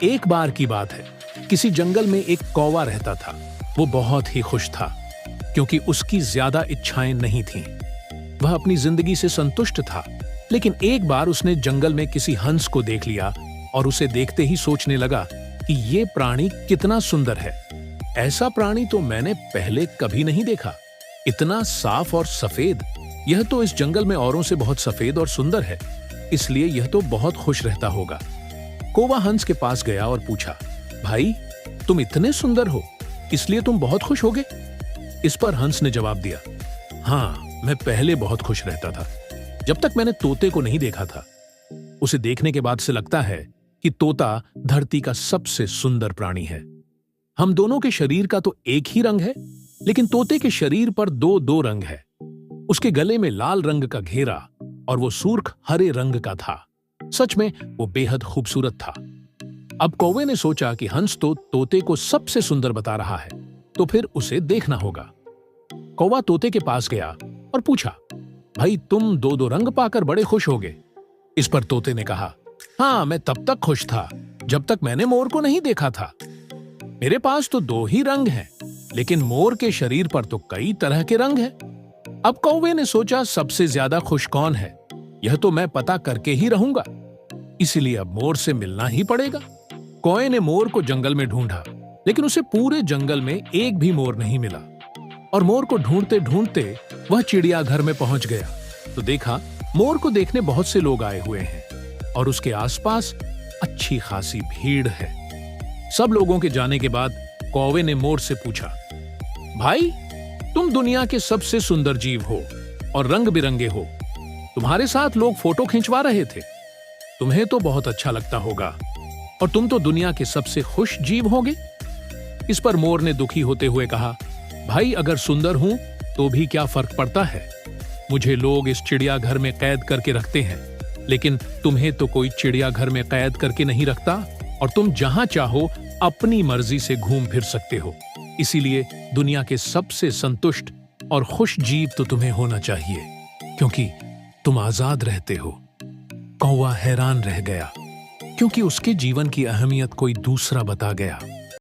एक बार की बात है, किसी जंगल में एक कौवा रहता था। वो बहुत ही खुश था क्योंकि उसकी ज्यादा इच्छाएं नहीं थीं। वह अपनी जिंदगी से संतुष्ट था, लेकिन एक बार उसने जंगल में किसी हंस को देख लिया और उसे देखते ही सोचने लगा कि ये प्राणी कितना सुंदर है। ऐसा प्राणी तो मैंने पहले कभी नहीं देखा। इतना साफ और सफेद। यह तो इस जंगल में औरों से बहुत सफेद और सुंदर है, इसलिए यह तो बहुत खुश रहता होगा। कौवा हंस के पास गया और पूछा, भाई, तुम इतने सुंदर हो, इसलिए तुम बहुत खुश होगे? इस पर हंस ने जवाब दिया, हाँ, मैं पहले बहुत खुश रहता था, जब तक मैंने तोते को नहीं देखा था। उसे देखने के बाद से लगता है कि तोता धरती का सबसे सुंदर प्राणी है। हम दोनों के शरीर का तो एक ही रंग है, लेकिन तोते के शरीर पर दो दो रंग है। उसके गले में लाल रंग का घेरा और वो सुर्ख हरे रंग का था। सच में वो बेहद खूबसूरत था। अब कौवे ने सोचा कि हंस तो तोते को सबसे सुंदर बता रहा है, तो फिर उसे देखना होगा। कौवा तोते के पास गया और पूछा, भाई, तुम दो दो रंग पाकर बड़े खुश होगे? इस पर तोते ने कहा, हाँ, मैं तब तक खुश था जब तक मैंने मोर को नहीं देखा था। मेरे पास तो दो ही रंग हैं, लेकिन मोर के शरीर पर तो कई तरह के रंग हैं। अब कौवे ने सोचा, सबसे ज्यादा खुश कौन है, यह तो मैं पता करके ही रहूंगा। इसलिए अब मोर से मिलना ही पड़ेगा। कौवे ने मोर को जंगल में ढूंढा, लेकिन उसे पूरे जंगल में एक भी मोर नहीं मिला। और मोर को ढूंढते ढूंढते वह चिड़ियाघर में पहुंच गया तो देखा मोर को देखने बहुत से लोग आए हुए हैं और उसके आसपास अच्छी खासी भीड़ है। सब लोगों के जाने के बाद कौवे ने मोर से पूछा, भाई, तुम दुनिया के सबसे सुंदर जीव हो और रंग बिरंगे हो। तुम्हारे साथ लोग फोटो खिंचवा रहे थे। तुम्हें तो बहुत अच्छा लगता होगा और तुम तो दुनिया के सबसे खुश जीव होगे। इस पर मोर ने दुखी होते हुए कहा, भाई, अगर सुंदर हूं तो भी क्या फर्क पड़ता है? मुझे लोग इस चिड़ियाघर में कैद करके रखते हैं, लेकिन तुम्हें तो कोई चिड़ियाघर में कैद करके नहीं रखता और तुम जहां चाहो अपनी मर्जी से घूम फिर सकते हो। इसीलिए दुनिया के सबसे संतुष्ट और खुश जीव तो तुम्हें होना चाहिए, क्योंकि तुम आजाद रहते हो। कौवा हैरान रह गया, क्योंकि उसके जीवन की अहमियत कोई दूसरा बता गया।